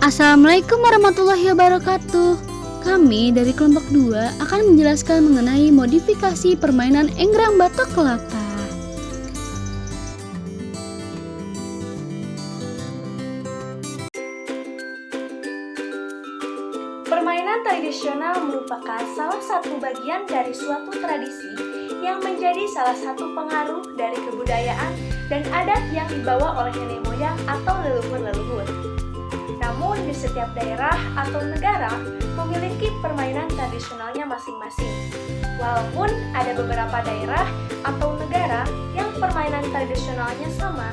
Assalamualaikum warahmatullahi wabarakatuh. Kami dari kelompok 2 akan menjelaskan mengenai modifikasi permainan enggrang batok kelapa. Permainan tradisional merupakan salah satu bagian dari suatu tradisi yang menjadi salah satu pengaruh dari kebudayaan dan adat yang dibawa oleh nenek moyang atau leluhur-leluhur. Namun di setiap daerah atau negara memiliki permainan tradisionalnya masing-masing. Walaupun ada beberapa daerah atau negara yang permainan tradisionalnya sama,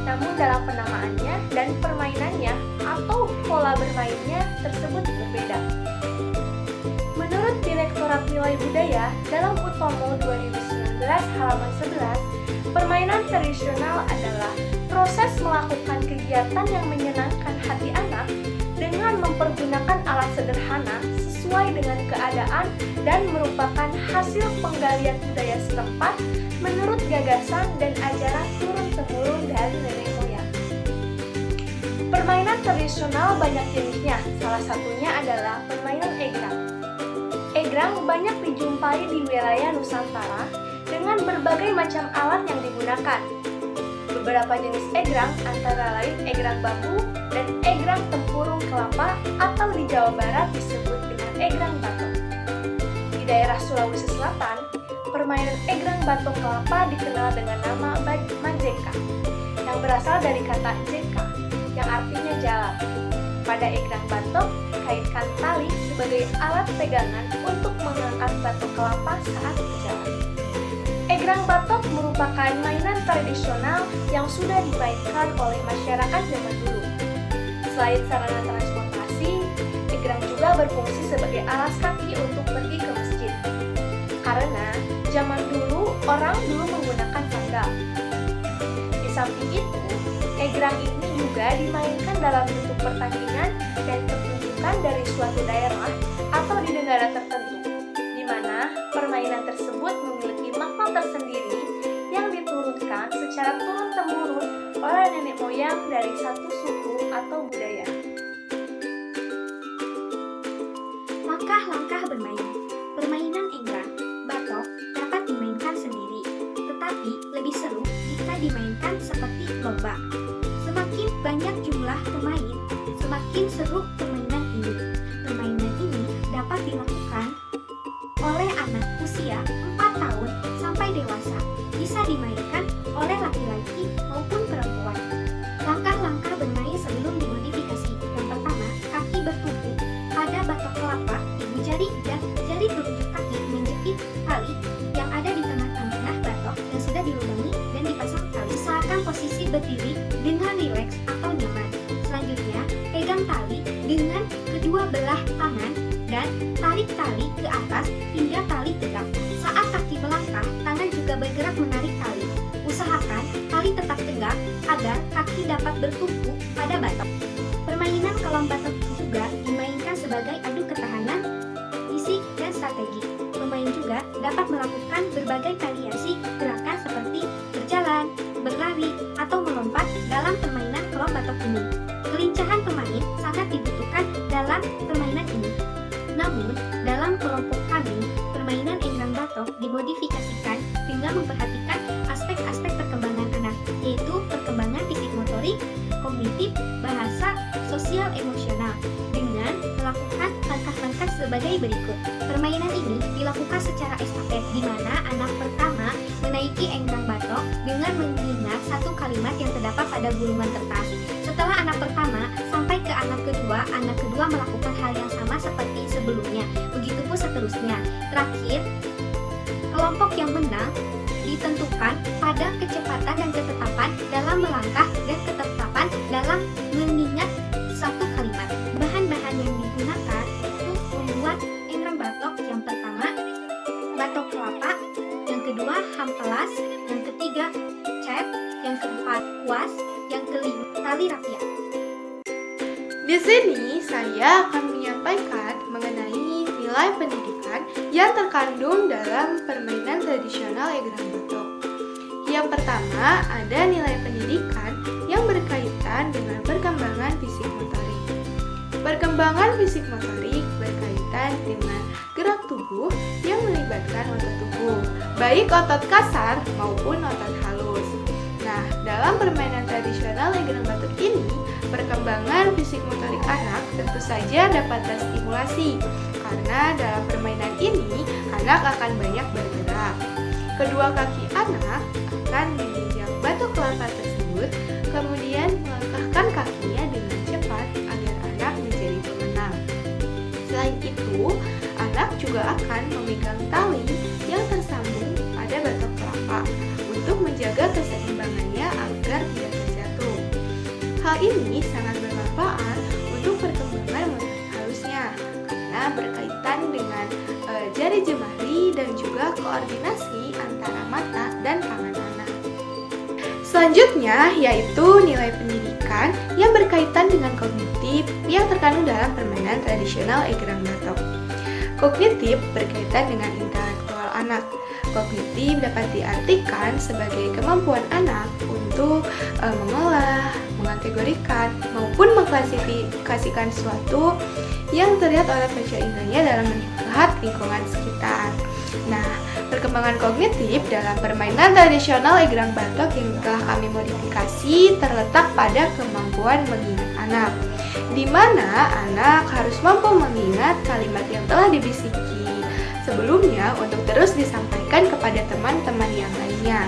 namun dalam penamaannya dan permainannya atau pola bermainnya tersebut berbeda. Menurut Direktorat Nilai Budaya dalam Utomo 2019 halaman 11, permainan tradisional adalah proses melakukan kegiatan yang menyenangkan hati anak dengan mempergunakan alat sederhana sesuai dengan keadaan dan merupakan hasil penggalian budaya setempat menurut gagasan dan ajaran turun-temurun dari nenek moyang. Permainan tradisional banyak jenisnya, salah satunya adalah permainan egrang. Egrang banyak dijumpai di wilayah Nusantara dengan berbagai macam alat yang digunakan. Beberapa jenis egrang antara lain egrang bambu dan egrang tempurung kelapa atau di Jawa Barat disebut dengan egrang batok. Di daerah Sulawesi Selatan, permainan egrang batok kelapa dikenal dengan nama majeka yang berasal dari kata jeka yang artinya jalan. Pada egrang batok, kaitkan tali sebagai alat pegangan untuk mengangkat batok kelapa saat berjalan. Egrang batok merupakan mainan tradisional yang sudah dimainkan oleh masyarakat zaman dulu. Selain sarana transportasi, egrang juga berfungsi sebagai alas kaki untuk pergi ke masjid. Karena zaman dulu orang dulu menggunakan sandal. Di samping itu, egrang ini juga dimainkan dalam bentuk pertandingan dan pertunjukan dari suatu daerah atau di negara tertentu, di mana permainan tersebut memiliki makna tersendiri yang diturunkan secara turun-temurun oleh nenek moyang dari satu suku atau budaya. Langkah-langkah bermain. Permainan enggrang batok dapat dimainkan sendiri, tetapi lebih seru jika dimainkan seperti lomba. Semakin banyak jumlah pemain, semakin seru permainan ini. Permainan ini dapat dilakukan oleh anak usia 4 tahun sampai dewasa. Bisa dimainkan oleh laki-laki maupun perempuan. Langkah-langkah bermain sebelum dimodifikasi. Yang pertama, kaki bertumpu pada batok kelapa, ibu jari dan jari telunjuk kaki menjepit tali yang ada di tengah-tengah batok yang sudah dilubangi dan dipasang tali. Usahakan posisi berdiri dengan rileks atau nyaman. Selanjutnya, pegang tali dengan kedua belah tangan dan tarik tali ke atas hingga tali tegak. Saat kaki melangkah, tangan juga bergerak menarik tali. Usahakan tali tetap tegak agar kaki dapat bertumpu pada batok. Permainan kolom batok juga dimainkan sebagai adu ketahanan, fisik, dan strategi. Pemain juga dapat melakukan berbagai variasi gerakan seperti berjalan, berlari, atau melompat dalam permainan kolom batok ini. Kelincahan pemain sangat dibutuhkan dalam permainan ini. Namun, dalam kelompok kami, permainan enggrang batok dimodifikasikan dengan memperhatikan aspek-aspek perkembangan anak, yaitu perkembangan fisik motorik, kognitif, bahasa, sosial emosional, dengan melakukan langkah-langkah sebagai berikut. Permainan ini dilakukan secara estafet, di mana anak pertama menaiki enggrang batok dengan mengingat satu kalimat yang terdapat pada gulungan kertas. Setelah anak pertama sampai ke anak kedua melakukan hal yang sama seperti sebelumnya. Begitupun seterusnya. Terakhir, kelompok yang menang ditentukan pada kecepatan dan ketetapan dalam melangkah dan ketetapan dalam mengingat satu kalimat. Bahan-bahan yang digunakan untuk membuat enggrang batok: yang pertama, batok kelapa; yang kedua, hampelas; yang ketiga, cat; yang keempat, kuas; yang kelima, tali rapia. Di sini saya akan menyampaikan mengenai nilai pendidikan yang terkandung dalam permainan tradisional enggrang batok. Yang pertama, ada nilai pendidikan yang berkaitan dengan perkembangan fisik motorik. Perkembangan fisik motorik berkaitan dengan gerak tubuh yang melibatkan otot tubuh, baik otot kasar maupun otot halus. Nah, dalam permainan tradisional egrang batok ini, perkembangan fisik motorik anak tentu saja dapat terstimulasi, karena dalam permainan ini anak akan banyak bergerak. Kedua kaki anak akan menginjak batok kelapa tersebut, kemudian melangkahkan kakinya dengan cepat agar anak menjadi pemenang. Selain itu, anak juga akan memegang tali yang tersambung pada batok kelapa untuk menjaga keseimbangannya agar tidak terjatuh. Hal ini sangat bermanfaat untuk perkembangan motorik halusnya karena berkaitan dengan jari jemari dan juga koordinasi antara mata dan tangan anak. Selanjutnya yaitu nilai pendidikan yang berkaitan dengan kognitif yang terkandung dalam permainan tradisional egrang batok. Kognitif berkaitan dengan intelektual anak. Kognitif dapat diartikan sebagai kemampuan anak untuk mengolah, mengategorikan, maupun mengklasifikasikan sesuatu yang terlihat oleh panca inderanya dalam melihat lingkungan sekitar. Nah, perkembangan kognitif dalam permainan tradisional egrang batok yang telah kami modifikasi terletak pada kemampuan mengingat anak, di mana anak harus mampu mengingat kalimat yang telah dibisiki sebelumnya untuk terus disampaikan kepada teman-teman yang lainnya.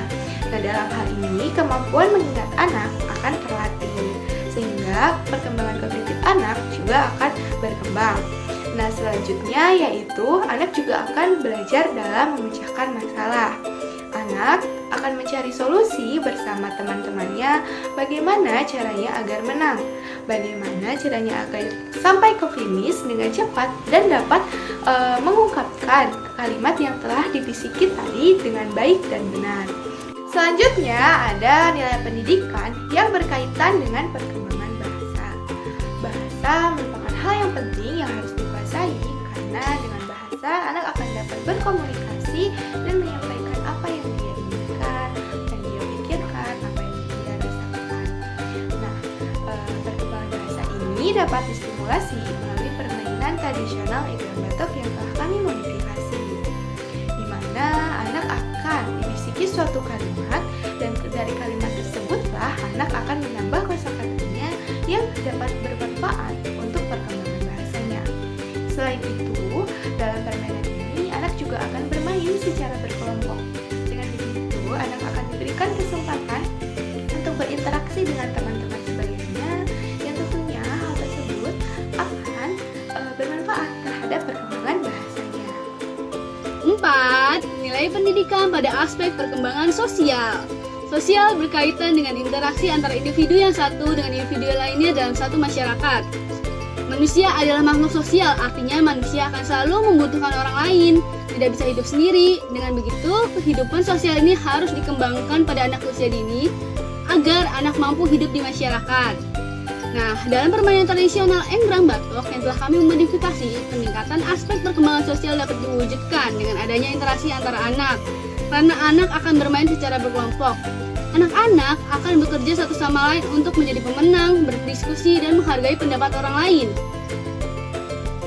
Nah, dalam hal ini kemampuan mengingat anak akan terlatih, sehingga perkembangan kognitif anak juga akan berkembang. Nah, selanjutnya yaitu anak juga akan belajar dalam memecahkan masalah. Anak akan mencari solusi bersama teman-temannya bagaimana caranya agar menang, bagaimana caranya agar sampai ke finish dengan cepat dan dapat mengungkapkan kalimat yang telah dibisiki tadi dengan baik dan benar. Selanjutnya ada nilai pendidikan yang berkaitan dengan perkembangan bahasa. Bahasa merupakan hal yang penting yang harus dikuasai karena dengan bahasa anak akan dapat berkomunikasi dan menyampaikan apa yang dia inginkan, yang dia pikirkan, apa yang dia rasakan. Nah, perkembangan bahasa ini dapat distimulasi melalui permainan tradisional egrang batok yang telah kami modifikasi, di mana anak akan dibisiki suatu kalimat dan dari kalimat tersebutlah anak akan menambah kosakatanya yang dapat bermanfaat untuk perkembangan bahasanya. Selain itu, dalam permainan ini anak juga akan bermain secara berkelompok. Dengan begitu, anak akan diberikan kesempatan untuk berinteraksi dengan teman-teman sebayanya yang tentunya hal tersebut akan bermanfaat terhadap perkembangan bahasanya. 4. Nilai pendidikan pada aspek perkembangan sosial. Sosial berkaitan dengan interaksi antara individu yang satu dengan individu lainnya dalam satu masyarakat. Manusia adalah makhluk sosial, artinya manusia akan selalu membutuhkan orang lain, tidak bisa hidup sendiri. Dengan begitu, kehidupan sosial ini harus dikembangkan pada anak usia dini agar anak mampu hidup di masyarakat. Nah, dalam permainan tradisional egrang batok yang telah kami modifikasi, peningkatan aspek perkembangan sosial dapat diwujudkan dengan adanya interaksi antara anak, karena anak akan bermain secara berkelompok. Anak-anak akan bekerja satu sama lain untuk menjadi pemenang, berdiskusi, dan menghargai pendapat orang lain.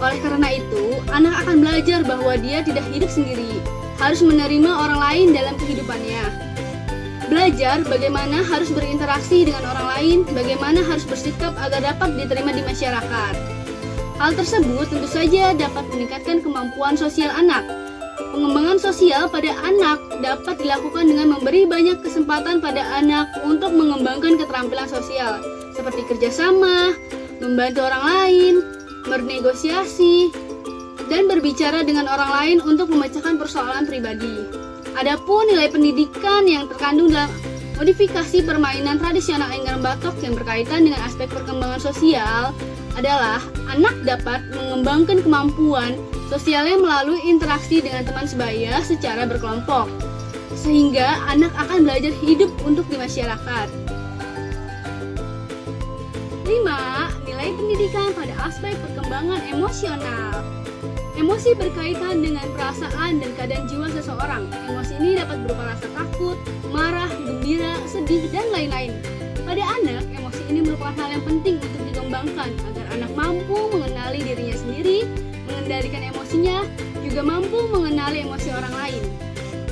Oleh karena itu, anak akan belajar bahwa dia tidak hidup sendiri, harus menerima orang lain dalam kehidupannya. Belajar bagaimana harus berinteraksi dengan orang lain, bagaimana harus bersikap agar dapat diterima di masyarakat. Hal tersebut tentu saja dapat meningkatkan kemampuan sosial anak. Pengembangan sosial pada anak dapat dilakukan dengan memberi banyak kesempatan pada anak untuk mengembangkan keterampilan sosial, seperti kerjasama, membantu orang lain, bernegosiasi, dan berbicara dengan orang lain untuk memecahkan persoalan pribadi. Adapun nilai pendidikan yang terkandung dalam modifikasi permainan tradisional egrang batok yang berkaitan dengan aspek perkembangan sosial adalah anak dapat mengembangkan kemampuan sosialnya melalui interaksi dengan teman sebaya secara berkelompok, sehingga anak akan belajar hidup untuk di masyarakat. 5. Nilai pendidikan pada aspek perkembangan emosional. Emosi berkaitan dengan perasaan dan keadaan jiwa seseorang. Emosi ini dapat berupa rasa takut, marah, gembira, sedih, dan lain-lain. Pada anak, emosi ini merupakan hal yang penting untuk dikembangkan agar anak mampu mengenali mengenali dirinya sendiri, mengendalikan emosinya, juga mampu mengenali emosi orang lain.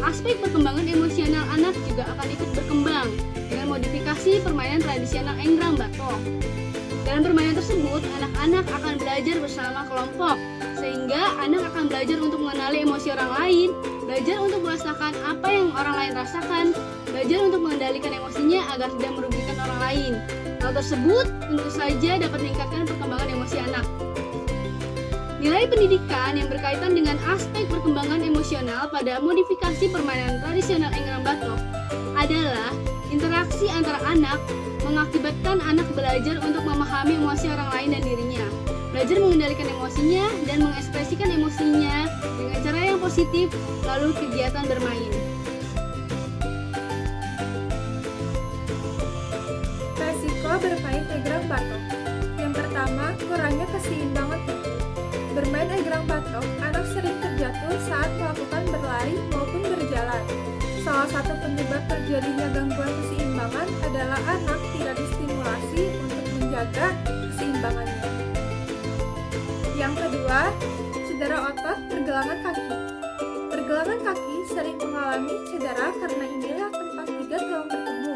Aspek perkembangan emosional anak juga akan ikut berkembang dengan modifikasi permainan tradisional Enggrang Batok. Dalam permainan tersebut, anak-anak akan belajar bersama kelompok, sehingga anak akan belajar untuk mengenali emosi orang lain, belajar untuk merasakan apa yang orang lain rasakan, belajar untuk mengendalikan emosinya agar tidak merugikan orang lain. Hal tersebut tentu saja dapat meningkatkan perkembangan emosi anak. Nilai pendidikan yang berkaitan dengan aspek perkembangan emosional pada modifikasi permainan tradisional Enggrang Batok adalah interaksi antara anak mengakibatkan anak belajar untuk memahami emosi orang lain dan dirinya, belajar mengendalikan emosinya dan mengekspresikan emosinya dengan cara yang positif, lalu kegiatan bermain. Resiko bermain Enggrang Batok. Yang pertama, kurangnya keseimbangan tubuh. Bermain Enggrang Batok, anak sering terjatuh saat melakukan berlari maupun berjalan. Salah satu penyebab terjadinya gangguan keseimbangan adalah anak tidak distimulasi untuk menjaga keseimbangannya. Yang kedua, cedera otot pergelangan kaki. Pergelangan kaki sering mengalami cedera karena inilah tempat tiga tulang bertemu.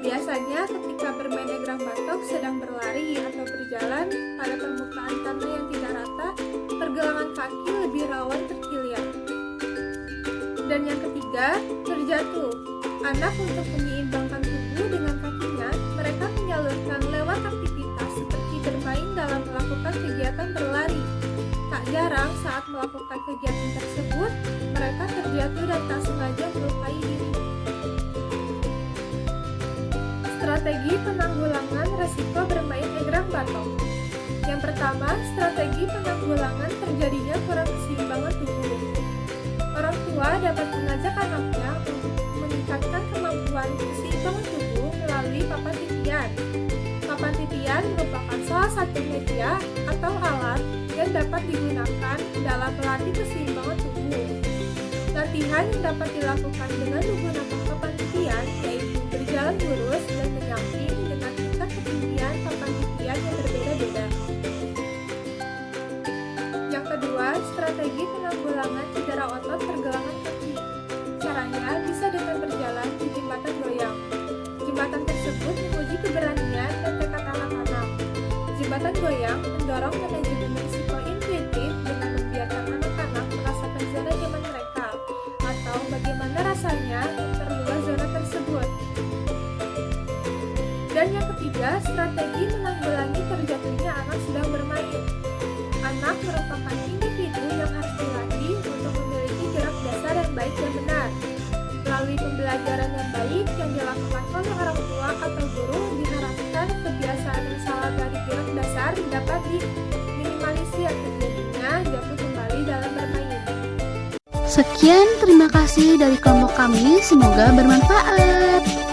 Biasanya ketika bermain Enggrang Batok sedang berlari atau berjalan pada permukaan tanah yang tidak rata, pergelangan kaki lebih rawan terkilir. Dan yang ketiga, terjatuh. Anak untuk menyeimbangkan tubuh dengan kakinya, mereka menyalurkan lewat aktivitas seperti bermain dalam melakukan kegiatan berlari. Tak jarang saat melakukan kegiatan tersebut, mereka terjatuh dan tak sengaja melukai diri. Strategi penanggulangan resiko bermain Enggrang Batok. Yang pertama, strategi penanggulangan terjadinya kurang keseimbangan tubuh. Orang tua dapat mengajak anaknya untuk meningkatkan kemampuan keseimbangan tubuh melalui papan titian. Papan titian merupakan salah satu media atau alat yang dapat digunakan dalam melatih keseimbangan tubuh. Latihan yang dapat dilakukan dengan menggunakan papan titian yaitu berjalan lurus dan menyamping dengan tingkat ketinggian papan titian yang berbeda-beda. Yang kedua, strategi penanggulangan cedera otot pergelangan kaki. Caranya bisa dengan berjalan di jembatan goyang. Jembatan tersebut menguji keberanian dan tekad anak-anak. Jembatan goyang mendorong manajemen risiko intuitif dengan membiarkan anak-anak merasakan zona nyaman mereka, atau bagaimana rasanya memperluas zona tersebut. Dan yang ketiga, strategi menanggulangi terjatuhnya anak sedang bermain. Anak merupakan individu yang harus dilatih untuk memiliki gerak dasar yang baik dan benar. Melalui pembelajaran yang baik yang dilakukan oleh orang tua atau guru, diharapkan kebiasaan yang salah dari gerak dasar dapat diminimalisir terjadinya jatuh kembali dalam bermain. Sekian, terima kasih dari kelompok kami, semoga bermanfaat.